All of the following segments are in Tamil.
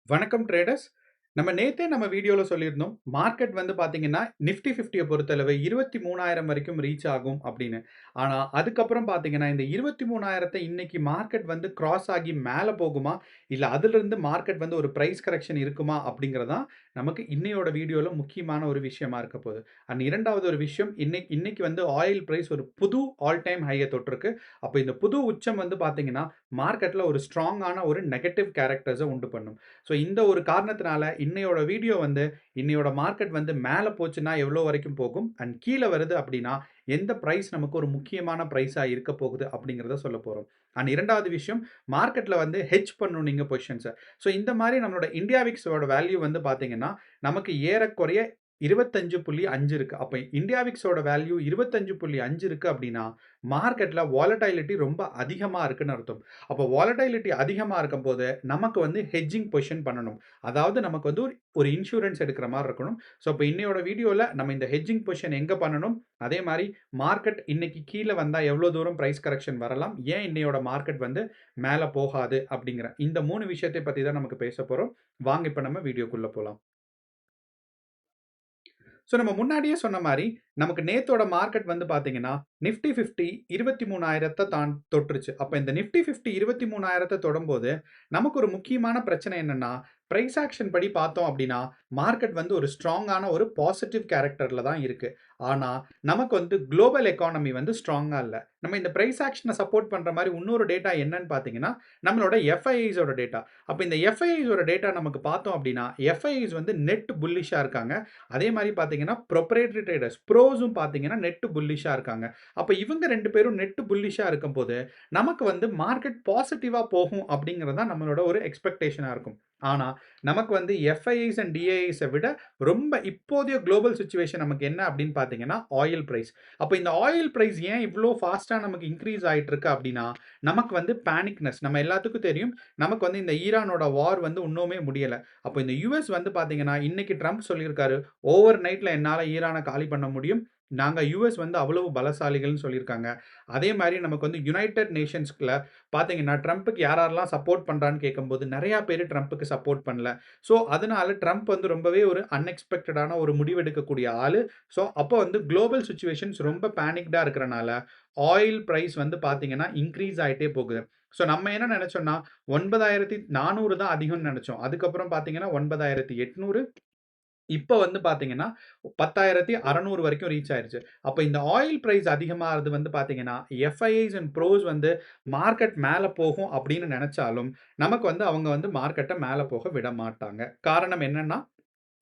வணக்கம் ட்ரேடர்ஸ். நம்ம வீடியோல சொல்லியிருந்தோம். மார்க்கெட் வந்து பார்த்தீங்கன்னா, நிஃப்டி 50ய பொறுத்தளவு 23,000 வரைக்கும் ரீச் ஆகும் அப்படின்னு. ஆனா, அதுக்கப்புறம் பார்த்தீங்கன்னா, இந்த 23,000 இன்னைக்கு மார்க்கெட் வந்து கிராஸ் ஆகி மேல போகுமா? இல்ல அதிலிருந்து மார்க்கெட் வந்து ஒரு பிரைஸ் கரெக்ஷன் இருக்குமா? அப்படிங்கிறது தான் நமக்கு இன்னையோட வீடியோல முக்கியமான ஒரு விஷயமா இருக்க போகுது. அண்ட் 2வது ஒரு விஷயம், இன்னைக்கு வந்து ஆயில் பிரைஸ் ஒரு புது ஆல் டைம் ஹைய தொட்டிருக்கு. அப்ப இந்த புது உச்சம் வந்து பார்த்தீங்கன்னா, மார்க்கெட்ல ஒரு ஸ்ட்ராங்கான ஒரு நெகட்டிவ் கேரக்டர்ஸ உண்டு பண்ணும். ஸோ இந்த ஒரு காரணத்தினால இன்னையோட வீடியோ வந்து இன்னையோட மார்க்கெட் வந்து மேல போச்சுன்னா எவ்வளோ வரைக்கும் போகும்? அண்ட் கீழ வருது அப்படின்னா, எந்த பிரைஸ் நமக்கு ஒரு முக்கியமான பிரைஸா இருக்க போகுது அப்படிங்கிறத சொல்லப் போறோம். அண்ட் 2வது விஷயம், மார்க்கெட்ல வந்து ஹெட்ஜ் பண்ணணும் நீங்க பொசிஷன்ஸ. ஸோ இந்த மாரி நம்மளோட இந்தியா விக்ஸோட வேல்யூ வந்து பார்த்தீங்கன்னா, நமக்கு ஏறக்குறைய 25.5 இருக்கு. அப்ப இந்தியா விக்ஸோட வேல்யூ 25.5 இருக்கு அப்படின்னா, மார்க்கெட்ல வாலடைலிட்டி ரொம்ப அதிகமா இருக்குன்னு அர்த்தம். அப்போ வாலடைலிட்டி அதிகமா இருக்கும்போது, நமக்கு வந்து ஹெட்ஜிங் பொசிஷன் பண்ணணும். அதாவது நமக்கு வந்து ஒரு இன்சூரன்ஸ் எடுக்கிற மாரி இருக்கணும். ஸோ, இப்ப இன்னையோட வீடியோல நம்ம இந்த ஹெட்ஜிங் பொசிஷன் எங்க பண்ணணும்? அதே மாரி மார்க்கெட் இன்னைக்கு கீழ வந்தா எவ்வளோ தூரம் பிரைஸ் கரெக்ஷன் வரலாம்? ஏன் இன்னையோட மார்க்கெட் வந்து மேல போகாது? அப்படிங்கிற இந்த 3 விஷயத்தை பத்தி தான் நமக்கு பேசப் போறோம். வாங்க இப்ப நம்ம வீடியோக்குள்ள போலாம். ஸோ நம்ம முன்னாடியே சொன்ன மாரி, நமக்கு நேத்தோட மார்க்கெட் வந்து பார்த்தீங்கன்னா, நிஃப்டி 50 23,000 தொட்டுருச்சு. அப்ப இந்த நிஃப்டி 50 23,000 தொடும்போது, நமக்கு ஒரு முக்கியமான பிரச்சனை என்னன்னா, பிரைஸ் ஆக்ஷன் படி பார்த்தோம் அப்டின்னா, மார்க்கெட் வந்து ஒரு ஸ்ட்ராங்கான ஒரு பாசிட்டிவ் கேரக்டர்ல தான் இருக்கு. ஆனா, நமக்கு வந்து குளோபல் எக்கானமி வந்து ஸ்ட்ராங்கா இல்ல. நம்ம இந்த பிரைஸ் ஆக்ஷன சப்போர்ட் பண்ற மாரி இன்னொரு டேட்டா என்னன்னு பார்த்தீங்கன்னா, நம்மளோட எஃப்ஐஐஸ் ஓட டேட்டா. அப்ப இந்த எஃப்ஐஐஸ் ஓட டேட்டா நமக்கு பார்த்தோம் அப்டின்னா, எஃப்ஐஐஸ் வந்து நெட் புல்லிஷா இருக்காங்க. அதே மாரி பார்த்தீங்கன்னா, புரொப்ரைட்டரி ட்ரேடர்ஸ் ப்ரோஸும் பார்த்தீங்கன்னா, நெட் புல்லிஷா இருக்காங்க. அப்ப இவங்க 2 பேரும் நெட் புல்லிஷா இருக்கும்போது, நமக்கு வந்து மார்க்கெட் பாசிட்டிவா போகும் அப்படிங்கிறது தான் நம்மளோட ஒரு எக்ஸ்பெக்டேஷனா இருக்கும். ஆனா, நமக்கு வந்து எஃப்ஐஐஸ் அண்ட் டிஐஐஸ விட ரொம்ப இப்போதைய குளோபல் சிச்சுவேஷன் நமக்கு என்ன அப்படின்னு பார்த்தீங்கன்னா, ஆயில் பிரைஸ். அப்ப இந்த ஆயில் பிரைஸ் ஏன் இவ்ளோ ஃபாஸ்ட்டா நமக்கு இன்கிரீஸ் ஆயிட்டு இருக்கு அப்படின்னா, நமக்கு வந்து பேனிக்னஸ் நம்ம எல்லாத்துக்கும் தெரியும். நமக்கு வந்து இந்த ஈரானோட வார் வந்து இன்னுமே முடியல. அப்ப இந்த யுஎஸ் வந்து பார்த்தீங்கன்னா, இன்னைக்கு ட்ரம்ப் சொல்லியிருக்காரு, ஓவர் நைட்ல என்னால ஈரான காலி பண்ண முடியும். நாங்க யுஎஸ் வந்து அவ்வளவு பலசாலிகள்னு சொல்லியிருக்காங்க. அதே மாரி நமக்கு வந்து யுனைட்டட் நேஷன்ஸ்ல பார்த்தீங்கன்னா, ட்ரம்ப்க்கு யாரெல்லாம் சப்போர்ட் பண்றான்னு கேட்கும்போது, நெறைய பேரு ட்ரம்ப்க்கு சப்போர்ட் பண்ணல. ஸோ, அதனால ட்ரம்ப் வந்து ரொம்பவே ஒரு அன்எக்ஸ்பெக்டடான ஒரு முடிவெடுக்கக்கூடிய ஆளு. ஸோ, அப்போ வந்து குளோபல் சிச்சுவேஷன்ஸ் ரொம்ப பேனிக்டா இருக்கிறனால, ஆயில் பிரைஸ் வந்து பார்த்தீங்கன்னா, இன்கிரீஸ் ஆயிட்டே போகுது. ஸோ, நம்ம என்ன நெனச்சோம்னா, 9,400 தான் அதிகம்னு நெனச்சோம். அதுக்கப்புறம் பார்த்தீங்கன்னா, 9,800 இப்ப வந்து பார்த்தீங்கன்னா, 10,600 வரைக்கும் ரீச் ஆயிருச்சு. அப்ப இந்த ஆயில் பிரைஸ் அதிகமாறது வந்து பார்த்தீங்கன்னா, எஃப்ஐஐஸ் அண்ட் ப்ரோஸ் வந்து மார்க்கெட் மேல போகும் அப்படின்னு நெனச்சாலும், நமக்கு வந்து அவங்க வந்து மார்க்கெட்ட மேல போக விட மாட்டாங்க. காரணம் என்னன்னா,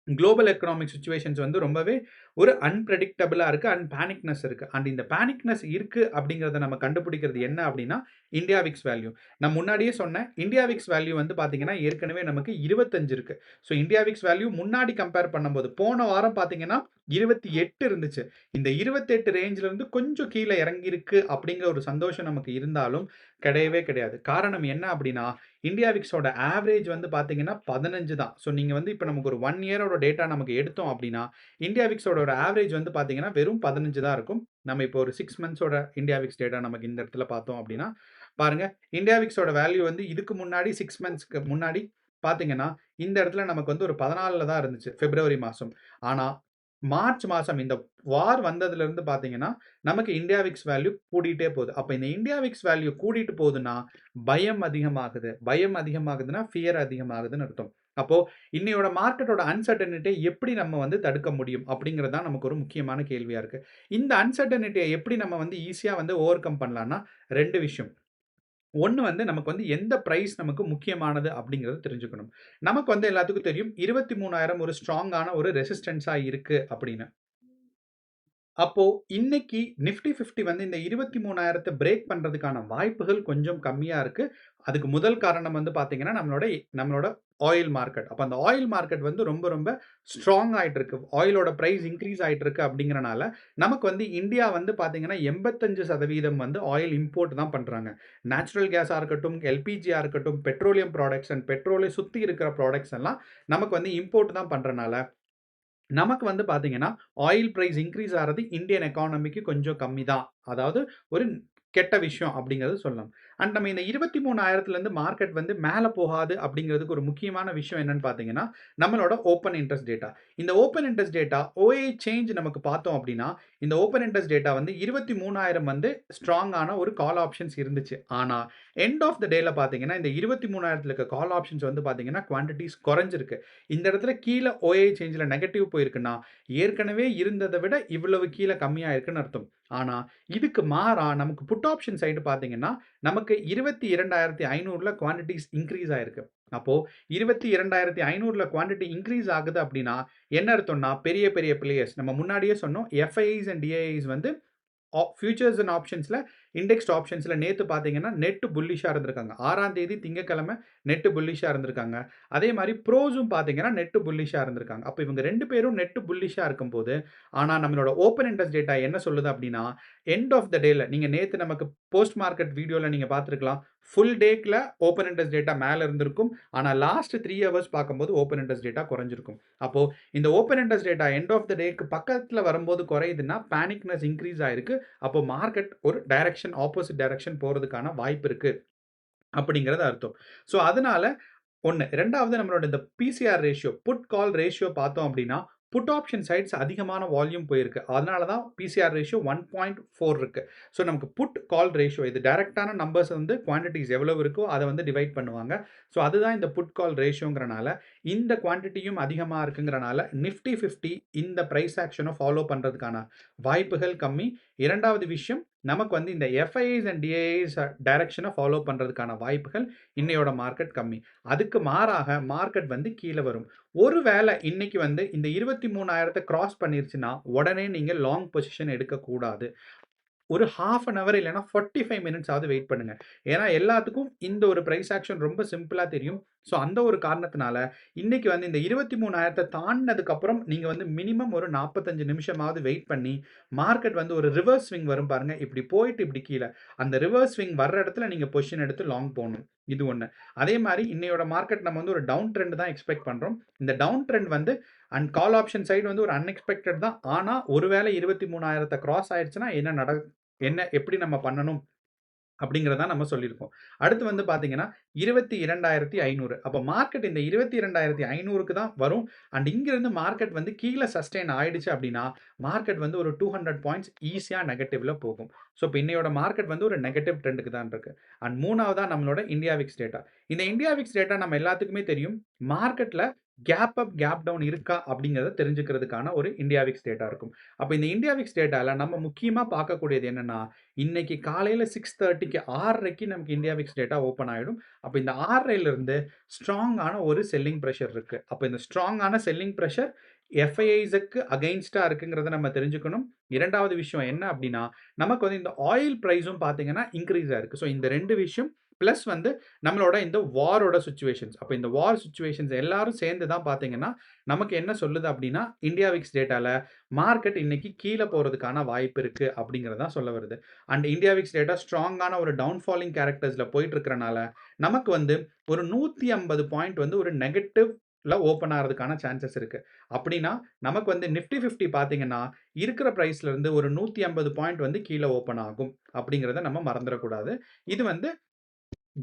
குளோபல் எக்கனாமிக் சிச்சுவேஷன்ஸ் வந்து ரொம்பவே ஒரு அன்பிரெடிக்டபிளா இருக்கு. அண்ட் பேனிக்னஸ் இருக்கு. அண்ட் இந்த பேனிக்னஸ் இருக்கு அப்படிங்கிறத நம்ம கண்டுபிடிக்கிறது என்ன அப்படின்னா, இந்தியா விக்ஸ் வேல்யூ. நான் முன்னாடியே சொன்னேன். இந்தியா விக்ஸ் வேல்யூ வந்து பார்த்தீங்கன்னா, ஏற்கனவே நமக்கு 25 இருக்கு. ஸோ இந்தியா விக்ஸ் வேல்யூ முன்னாடி கம்பேர் பண்ணும்போது, போன வாரம் பார்த்தீங்கன்னா 28 இருந்துச்சு. இந்த 28 ரேஞ்ச்ல இருந்து கொஞ்சம் கீழ இறங்கியிருக்கு அப்படிங்கிற ஒரு சந்தோஷம் நமக்கு இருந்தாலும், கிடையவே கிடையாது. காரணம் என்ன அப்படின்னா, இந்தியா விக்ஸோட ஆவரேஜ் வந்து பார்த்தீங்கன்னா 15 தான். ஸோ நீங்க வந்து இப்ப நமக்கு ஒரு 1 இயரோட டேட்டா நமக்கு எடுத்தோம் அப்படின்னா, இந்தியா விக்ஸோட ஒரு ஆவரேஜ் வந்து பார்த்தீங்கன்னா, வெறும் 15 தான் இருக்கும். நம்ம இப்போ ஒரு 6 மந்த்ஸோட இந்தியா விக்ஸ் டேட்டா நமக்கு இந்த இடத்துல பார்த்தோம் அப்படின்னா, பாருங்க இந்தியா விக்ஸோட வேல்யூ வந்து இதுக்கு முன்னாடி 6 மந்த்ஸ்க்கு முன்னாடி பார்த்தீங்கன்னா, இந்த இடத்துல நமக்கு வந்து ஒரு 14ல தான் இருந்துச்சு. பிப்ரவரி மாசம். ஆனா, மார்ச் மாசம் இந்த வார் வந்ததிலிருந்து பார்த்தீங்கன்னா, நமக்கு இந்தியா விக்ஸ் வேல்யூ கூடிட்டே போகுது. அப்ப இந்த இந்தியா விக்ஸ் வேல்யூ கூடிட்டு போகுதுன்னா, பயம் அதிகமாகுது. பயம் அதிகமாகுதுன்னா, ஃபியர் அதிகமாகுதுன்னு அர்த்தம். அப்போ இன்னையோட மார்க்கெட்டோட அன்சர்டனிட்டிய எப்படி நம்ம வந்து தடுக்க முடியும்? அப்படிங்கிறது தான் நமக்கு ஒரு முக்கியமான கேள்வியா இருக்கு. இந்த அன்சர்டனிட்டிய எப்படி நம்ம வந்து ஈஸியா வந்து ஓவர் கம் பண்ணலாம்னா, 2 விஷயம். ஒண்ணு வந்து நமக்கு வந்து எந்த பிரைஸ் நமக்கு முக்கியமானது அப்படிங்கிறத தெரிஞ்சுக்கணும். நமக்கு வந்து எல்லாத்துக்கும் தெரியும் 23,000 ஒரு ஸ்ட்ராங்கான ஒரு ரெசிஸ்டன்ஸா இருக்கு அப்படின்னு. அப்போ இன்னைக்கு நிஃப்டி 50 வந்து இந்த 23,000 பிரேக் பண்றதுக்கான வாய்ப்புகள் கொஞ்சம் கம்மியா இருக்கு. அதுக்கு முதல் காரணம் வந்து பார்த்தீங்கன்னா, நம்மளோட ஆயில் மார்க்கெட். அப்ப அந்த ஆயில் மார்க்கெட் வந்து ரொம்ப ரொம்ப ஸ்ட்ராங் ஆயிட்டு இருக்கு. ஆயிலோட பிரைஸ் இன்கிரீஸ் ஆயிட்டு இருக்கு அப்படிங்கிறனால, நமக்கு வந்து இந்தியா வந்து பார்த்தீங்கன்னா 85% வந்து ஆயில் இம்போர்ட் தான் பண்றாங்க. நேச்சுரல் கேஸா இருக்கட்டும், எல்பிஜியா இருக்கட்டும், பெட்ரோலியம் ப்ராடக்ட்ஸ் அண்ட் பெட்ரோலை சுத்தி இருக்கிற ப்ராடக்ட்ஸ் எல்லாம் நமக்கு வந்து இம்போர்ட் தான் பண்றனால, நமக்கு வந்து பார்த்தீங்கன்னா, ஆயில் பிரைஸ் இன்கிரீஸ் ஆறது இந்தியன் எக்கானமிக்கு கொஞ்சம் கம்மி தான். அதாவது ஒரு கெட்ட விஷயம் அப்படிங்கிறது சொல்லலாம். அண்ட் நம்ம இந்த 23,000லேருந்து மார்க்கெட் வந்து மேலே போகாது அப்படிங்கிறதுக்கு ஒரு முக்கியமான விஷயம் என்னன்னு பார்த்தீங்கன்னா, நம்மளோட ஓப்பன் இன்ட்ரெஸ்ட் டேட்டா. இந்த open interest data OA change நமக்கு பார்த்தோம் அப்படின்னா, இந்த ஓப்பன் இன்ட்ரெஸ்ட் டேட்டா வந்து 23,000 வந்து ஸ்ட்ராங்கான ஒரு கால் ஆப்ஷன்ஸ் இருந்துச்சு. ஆனா, எண்ட் ஆஃப் த டேல பார்த்தீங்கன்னா, இந்த 23,000ல இருக்க கால் ஆப்ஷன்ஸ் வந்து பார்த்தீங்கன்னா, குவான்டிட்டீஸ் குறைஞ்சிருக்கு. இந்த இடத்துல கீழ ஓஏ சேஞ்ச்ல நெகட்டிவ் போயிருக்குன்னா, ஏற்கனவே இருந்தத விட இவ்வளவு கீழ கம்மியா இருக்குன்னு அர்த்தம். ஆனா, இதுக்கு மாறா நமக்கு புட் ஆப்ஷன் சைடு பார்த்தீங்கன்னா, நமக்கு 22,500ல குவான்டிட்டீஸ் இன்கிரீஸ் ஆயிருக்கு. அப்போ 22,500ல குவான்டிட்டி இன்கிரீஸ் ஆகுது அப்படின்னா, என்ன அர்த்தம்னா, பெரிய பெரிய பிளேயர்ஸ் நம்ம முன்னாடியே சொன்னோம். எஃப்ஐஸ் அண்ட் டிஐஸ் வந்து ஃபியூச்சர்ஸ் அண்ட் ஆப்ஷன்ஸ்ல இண்டெக்ஸ்ட் ஆப்ஷன்ஸ்ல நேத்து பார்த்தீங்கன்னா, நெட் புல்லிஷா இருந்திருக்காங்க. 6ஆம் தேதி திங்கட்கிழமை நெட் புல்லிஷா இருந்திருக்காங்க. அதே மாரி ப்ரோஸும் பார்த்தீங்கன்னா, நெட் புல்லிஷா இருந்திருக்காங்க. அப்ப இவங்க 2 பேரும் நெட் புல்லிஷா இருக்கும்போது, ஆனா நம்மளோட ஓப்பன் இன்ட்ரெஸ்ட் டேட்டா என்ன சொல்லுது அப்படின்னா, எண்ட் ஆஃப் த டேல நீங்க நேத்து நமக்கு போஸ்ட் மார்க்கெட் வீடியோல நீங்க பார்த்திருக்கலாம். ஃபுல் டேக்குல ஓப்பன் இன்ட்ரெஸ்ட் டேட்டா மேல இருந்திருக்கும். ஆனா லாஸ்ட் 3 ஹவர்ஸ் பார்க்கும்போது ஓப்பன் இன்ட்ரெஸ்ட் டேட்டா குறைஞ்சிருக்கும். அப்போ இந்த open interest data end of the டேக்கு பக்கத்துல வரும்போது குறையுதுன்னா, பேனிக்னஸ் இன்கிரீஸ் ஆயிருக்கு. அப்போ மார்க்கெட் ஒரு டைரக்ஷன் ஆப்போசிட் டைரக்ஷன் போறதுக்கான வாய்ப்பு இருக்கு அப்படிங்கிறது அர்த்தம். ஸோ அதனால 1 2வது நம்மளோட இந்த PCR ratio put call ratio பார்த்தோம் அப்படின்னா, புட் ஆப்ஷன் சைட்ஸ் அதிகமான வால்யூம் போயிருக்கு. அதனால தான் பிசிஆர் ரேஷியோ 1.4 இருக்கு. ஸோ நமக்கு புட் கால் ரேஷியோ இது டைரக்ட்டான நம்பர்ஸ் வந்து குவான்டிட்டீஸ் எவ்வளவு இருக்கோ அத வந்து டிவைட் பண்ணுவாங்க. ஸோ அதுதான் இந்த புட் கால் ரேஷியோங்கிறனால இந்த குவான்டிட்டியும் அதிகமா இருக்குங்கிறனால நிஃப்டி 50 இந்த பிரைஸ் ஆக்ஷன ஃபாலோ பண்றதுக்கான வாய்ப்புகள் கம்மி. 2வது விஷயம் நமக்கு வந்து இந்த எஃப்ஐஸ் அண்ட் டிஐஸ் டைரக்ஷன ஃபாலோ பண்றதுக்கான வாய்ப்புகள் இன்னையோட மார்க்கெட் கம்மி. அதுக்கு மாறாக மார்க்கெட் வந்து கீழ வரும். ஒருவேளை இன்னைக்கு வந்து இந்த 23,000 கிராஸ் பண்ணிருச்சுன்னா, உடனே நீங்க லாங் பொசிஷன் எடுக்கக்கூடாது. ஒரு 1/2 அன் ஹவர் இல்லன்னா 45 மினிட்ஸ் ஆவது வெயிட் பண்ணுங்க. ஏன்னா எல்லாத்துக்கும் இந்த ஒரு பிரைஸ் ஆக்ஷன் ரொம்ப சிம்பிளா தெரியும். ஸோ அந்த ஒரு காரணத்தினால இன்னைக்கு வந்து இந்த 23,000 தாண்டுனதுக்கு அப்புறம் நீங்க வந்து மினிமம் ஒரு 45 நிமிஷமாவது வெயிட் பண்ணி, மார்க்கெட் வந்து ஒரு ரிவர்ஸ் ஸ்விங் வரும் பாருங்க. இப்படி போயிட்டு இப்படி கீழ. அந்த ரிவர்ஸ் ஸ்விங் வர்ற இடத்துல நீங்க பொசிஷன் எடுத்து லாங் போணும். இது 1. அதே மாரி இன்னையோட மார்க்கெட் நம்ம வந்து ஒரு டவுன் ட்ரெண்ட் தான் எக்ஸ்பெக்ட் பண்றோம். இந்த டவுன் ட்ரெண்ட் வந்து அண்ட் கால் ஆப்ஷன் சைடு வந்து ஒரு அன்எக்ஸ்பெக்டட் தான். ஆனா ஒருவேளை 23,000 கிராஸ் ஆயிருச்சுன்னா என்ன எப்படி நம்ம பண்ணணும் அப்படிங்கிறத நம்ம சொல்லியிருக்கோம். அடுத்து வந்து பார்த்தீங்கன்னா, 22,500 அப்ப மார்க்கெட் இந்த 22,500க்கு தான் வரும். அண்ட் இங்கிருந்து மார்க்கெட் வந்து கீழ சஸ்டெயின் ஆயிடுச்சு அப்படின்னா, மார்க்கெட் வந்து ஒரு 200 பாயிண்ட்ஸ் ஈஸியா நெகட்டிவ்ல போகும். ஸோ இப்ப இன்னையோட மார்க்கெட் வந்து ஒரு நெகட்டிவ் ட்ரெண்டுக்கு தான் இருக்கு. அண்ட் 3வதா நம்மளோட இந்தியா விக்ஸ் டேட்டா. இந்த இந்தியா விக்ஸ் டேட்டா நம்ம எல்லாத்துக்குமே தெரியும். மார்க்கெட்ல கேப் அப், கேப் டவுன் இருக்கா அப்படிங்கிறத தெரிஞ்சுக்கிறதுக்கான ஒரு இந்தியா விக்ஸ் டேட்டா இருக்கும். அப்ப இந்த இந்தியா விக்ஸ் டேட்டால நம்ம முக்கியமா பார்க்கக்கூடியது என்னன்னா, இன்னைக்கு காலையில 6:30க்கு 6:30க்கு நமக்கு இந்தியா விக்ஸ் டேட்டா ஓப்பன் ஆயிடும். அப்ப இந்த 6:30லிருந்து ஸ்ட்ராங்கான ஒரு செல்லிங் பிரஷர் இருக்கு. அப்ப இந்த ஸ்ட்ராங்கான செல்லிங் பிரஷர் எஃப்ஐஐஸ்க்கு அகைன்ஸ்டா இருக்குங்கிறத நம்ம தெரிஞ்சுக்கணும். 2வது விஷயம் என்ன அப்படின்னா, நமக்கு வந்து இந்த ஆயில் பிரைஸும் பார்த்தீங்கன்னா இன்கிரீஸ் ஆயிருக்கு. ஸோ இந்த 2 விஷயம் பிளஸ் வந்து நம்மளோட இந்த வாரோட சிச்சுவேஷன்ஸ். அப்ப இந்த வார் சிச்சுவேஷன்ஸ் எல்லாரும் சேர்ந்து தான் பார்த்தீங்கன்னா, நமக்கு என்ன சொல்லுது அப்படின்னா, இந்தியா விக்ஸ் டேட்டால மார்க்கெட் இன்னைக்கு கீழ போறதுக்கான வாய்ப்பு இருக்கு அப்படிங்கிறது தான் சொல்ல வருது. அண்ட் இந்தியா விக்ஸ் டேட்டா ஸ்ட்ராங்கான ஒரு டவுன் ஃபாலிங் கேரக்டர்ஸ்ல போயிட்டு இருக்கறனால, நமக்கு வந்து ஒரு 150 பாயிண்ட் வந்து ஒரு நெகட்டிவ்ல ஓப்பன் ஆறதுக்கான சான்சஸ் இருக்கு. அப்படின்னா, நமக்கு வந்து நிஃப்டி 50 பார்த்தீங்கன்னா, இருக்கிற பிரைஸ்ல இருந்து ஒரு 150 பாயிண்ட் வந்து கீழ ஓப்பன் ஆகும். அப்படிங்கிறத நம்ம மறந்துறக்கூடாது. இது வந்து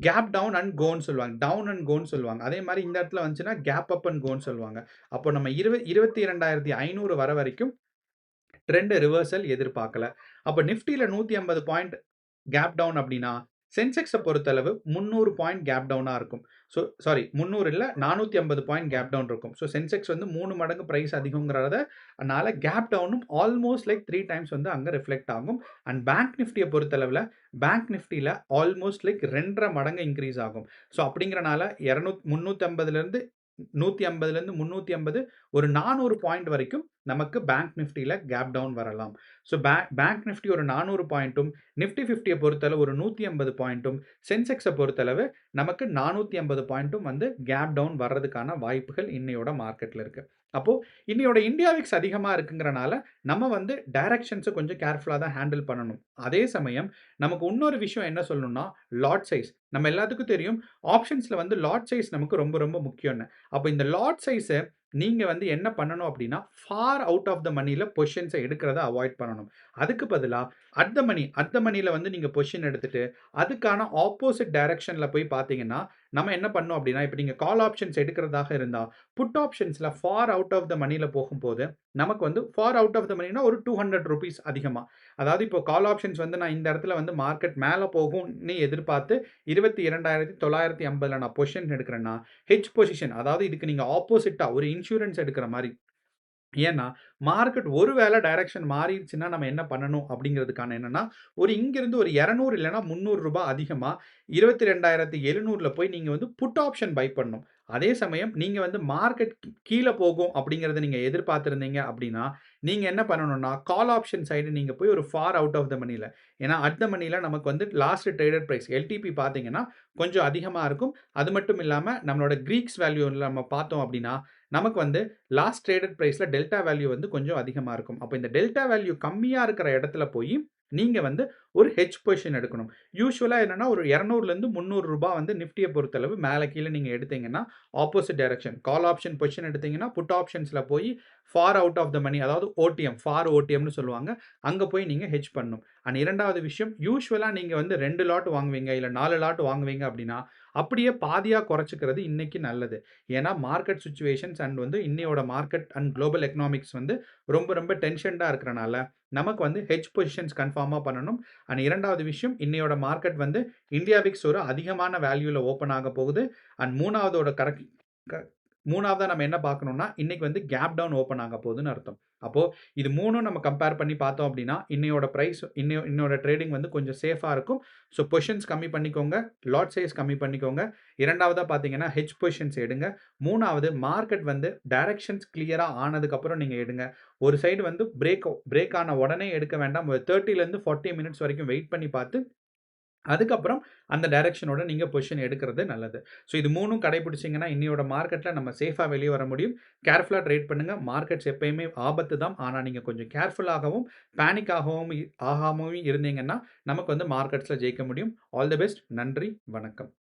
கேப் டவுன் அண்ட் கோன்னு சொல்லுவாங்க. டவுன் அண்ட் கோன்னு சொல்லுவாங்க. அதே மாரி இந்த இடத்துல வந்துச்சுன்னா, கேப் அப் அண்ட் கோன்னு சொல்லுவாங்க. அப்போ நம்ம 22,500 வர வரைக்கும் ட்ரெண்ட் ரிவர்சல் எதிர்பார்க்கல. அப்ப நிஃப்டில 150 பாயிண்ட் கேப் டவுன் அப்படின்னா, சென்செக்ஸ பொறுத்தளவு 300 பாயிண்ட் கேப் டவுனா இருக்கும். ஸோ சாரி 300 இல்ல 450 பாயிண்ட் கேப் டவுன் இருக்கும். ஸோ சென்செக்ஸ் வந்து 3 மடங்கு பிரைஸ் அதிகம்ங்கிறதுனால கேப் டவுனும் ஆல்மோஸ்ட் லைக் 3 டைம்ஸ் வந்து அங்க ரிஃப்ளெக்ட் ஆகும். அண்ட் பேங்க் நிஃப்டிய பொறுத்தளவுல பேங்க் நிஃப்டில ஆல்மோஸ்ட் லைக் 2 1/2 மடங்கு இன்கிரீஸ் ஆகும். ஸோ அப்படிங்கிறனால 350லிருந்து 150லிருந்து 350 ஒரு 400 பாயிண்ட் வரைக்கும் நமக்கு பேங்க் நிஃப்டில கேப் டவுன் வரலாம். ஸோ பேங்க் நிஃப்டி ஒரு 400 பாயிண்ட்டும், நிஃப்டி 50ய பொறுத்தளவு ஒரு 150 பாயிண்ட்டும், சென்செக்ஸ பொறுத்தளவு நமக்கு 450 பாயிண்ட்டும் வந்து கேப் டவுன் வர்றதுக்கான வாய்ப்புகள் இன்னையோட மார்க்கெட்ல இருக்கு. அப்போ இன்னையோட இந்தியா விக்ஸ் அதிகமா இருக்குங்கிறனால, நம்ம வந்து டைரக்ஷன்ஸ கொஞ்சம் கேர்ஃபுல்லா தான் ஹேண்டில் பண்ணணும். அதே சமயம் நமக்கு இன்னொரு விஷயம் என்ன சொல்லணும்னா, லாட் சைஸ். நம்ம எல்லாத்துக்கும் தெரியும் ஆப்ஷன்ஸ்ல வந்து லாட் சைஸ் நமக்கு ரொம்ப ரொம்ப முக்கியம்னு. அப்ப இந்த லாட் சைஸ நீங்க வந்து என்ன பண்ணணும் அப்டின்னா, ஃபார் அவுட் ஆஃப் த மனில பொசிஷன்ஸ எடுக்கிறத அவாய்ட் பண்ணணும். அதுக்கு பதிலா அட் த மனில வந்து நீங்க பொசிஷன் எடுத்துட்டு, அதுக்கான ஆப்போசிட் டைரக்ஷன்ல போய் பார்த்தீங்கன்னா, நம்ம என்ன பண்ணணும் அப்டின்னா, இப்ப நீங்க கால் ஆப்ஷன்ஸ் எடுக்கிறதாக இருந்தா, புட் ஆப்ஷன்ஸ்ல ஃபார் அவுட் ஆஃப் த மனில போகும்போது, நமக்கு வந்து ஃபார் அவுட் ஆஃப் த மனினா ஒரு ₹200 அதிகமா. அதாவது இப்போ கால் ஆப்ஷன்ஸ் வந்து நான் இந்த இடத்துல வந்து மார்க்கெட் மேல போகும்னு எதிர்பார்த்து 22,950ல நான் பொசிஷன் எடுக்கிறேன்னா, ஹெட்ஜ் பொசிஷன் அதாவது இதுக்கு நீங்க ஆப்போசிட்டா ஒரு இன்சூரன்ஸ் எடுக்கிற மாரி. ஏன்னா, மார்க்கெட் ஒரு வேள டைரக்ஷன் மாறிருச்சுன்னா, நம்ம என்ன பண்ணணும் அப்படிங்கிறதுக்கான என்னன்னா, ஒரு இங்கிருந்து ஒரு 200 இல்லன்னா ரூ. 300 அதிகமா 22,700ல போய் நீங்க வந்து புட் ஆப்ஷன் பை பண்ணணும். அதே சமயம் நீங்க வந்து மார்க்கெட் கீழ போகும் அப்படிங்கிறத நீங்க எதிர்பார்த்திருந்தீங்க அப்படின்னா, நீங்க என்ன பண்ணணும்னா, கால் ஆப்ஷன் சைடு நீங்க போய் ஒரு ஃபார் அவுட் ஆஃப் த மனில. ஏன்னா, அட் த மனில நமக்கு வந்து லாஸ்ட் ட்ரேடட் பிரைஸ் எல்டிபி பார்த்தீங்கன்னா, கொஞ்சம் அதிகமா இருக்கும். அது மட்டும் இல்லாம நம்மளோட கிரீக்ஸ் வேல்யூல நம்ம பார்த்தோம் அப்படின்னா, நமக்கு வந்து லாஸ்ட் ட்ரேடட் பிரைஸ்ல டெல்டா வேல்யூ வந்து கொஞ்சம் அதிகமா இருக்கும். அப்ப இந்த டெல்டா வேல்யூ கம்மியா இருக்கிற இடத்துல போயி, நீங்க வந்து ஒரு ஹெட்ஜ் பொசிஷன் எடுக்கணும். யூசுவலா என்னன்னா ஒரு ரூ. 200லேருந்து ரூ. 300 வந்து நிஃப்டிய பொறுத்தளவு மேல கீழ நீங்க எடுத்தீங்கன்னா, opposite direction call option position எடுத்தீங்கன்னா, புட் ஆப்ஷன்ஸ்ல போயி far out of the money அதாவது ஓடிஎம், ஃபார் ஓடிஎம்னு சொல்லுவாங்க. அங்க போய் நீங்க ஹெட்ஜ் பண்ணணும். அண்ட் 2வது விஷயம் யூசுவலா நீங்க வந்து 2 லாட் வாங்குவீங்க, இல்ல 4 லாட் வாங்குவீங்க அப்படின்னா, அப்படியே பாதியா குறைச்சுக்கிறது இன்னைக்கு நல்லது. ஏன்னா மார்க்கெட் சிச்சுவேஷன்ஸ் அண்ட் வந்து இன்னையோட மார்க்கெட் அண்ட் குளோபல் எக்கனாமிக்ஸ் வந்து ரொம்ப ரொம்ப டென்ஷன்டா இருக்கிறனால, நமக்கு வந்து ஹெட்ஜ் பொசிஷன்ஸ் கன்ஃபார்மா பண்ணணும். அண்ட் 2வது விஷயம் இன்னையோட மார்க்கெட் வந்து இந்தியா விக்ஸ் ஒரு அதிகமான வேல்யூல ஓப்பன் ஆக போகுது. அண்ட் 3வதோட க 3வதா நம்ம என்ன பார்க்கணும்னா, இன்னைக்கு வந்து கேப் டவுன் ஓப்பன் ஆக போகுதுன்னு அர்த்தம். அப்போ இது 3ம் நம்ம கம்பேர் பண்ணி பார்த்தோம் அப்படின்னா, இன்னையோட பிரைஸ் இன்னையோட ட்ரேடிங் வந்து கொஞ்சம் சேஃபா இருக்கும். ஸோ பொசிஷன்ஸ் கம்மி பண்ணிக்கோங்க. லாட் சைஸ் கம்மி பண்ணிக்கோங்க. 2வதா பார்த்தீங்கன்னா, ஹெட்ஜ் பொசிஷன்ஸ் எடுங்க. 3வது மார்க்கெட் வந்து டைரக்ஷன்ஸ் கிளியரா ஆனதுக்கப்புறம் நீங்க எடுங்க. ஒரு சைடு வந்து பிரேக் ஆன உடனே எடுக்க வேண்டாம். ஒரு 30லேருந்து 40 மினிட்ஸ் வரைக்கும் வெயிட் பண்ணி பார்த்து, அதுக்கப்புறம் அந்த டைரக்ஷனோட நீங்க பொசிஷன் எடுக்கிறது நல்லது. ஸோ இது 3ம் கடைபிடிச்சீங்கன்னா, இன்னையோட மார்க்கெட்ல நம்ம சேஃபா வெளிய வர முடியும். கேர்ஃபுல்லா ட்ரேட் பண்ணுங்க. மார்க்கெட்ஸ் எப்பயுமே ஆபத்து தான். ஆனா நீங்க கொஞ்சம் கேர்ஃபுல்லாகவும், பேனிக் ஆகாமவும் இருந்தீங்கன்னா, நமக்கு வந்து மார்க்கெட்ஸ்ல ஜெயிக்க முடியும். All the best. நன்றி. வணக்கம்.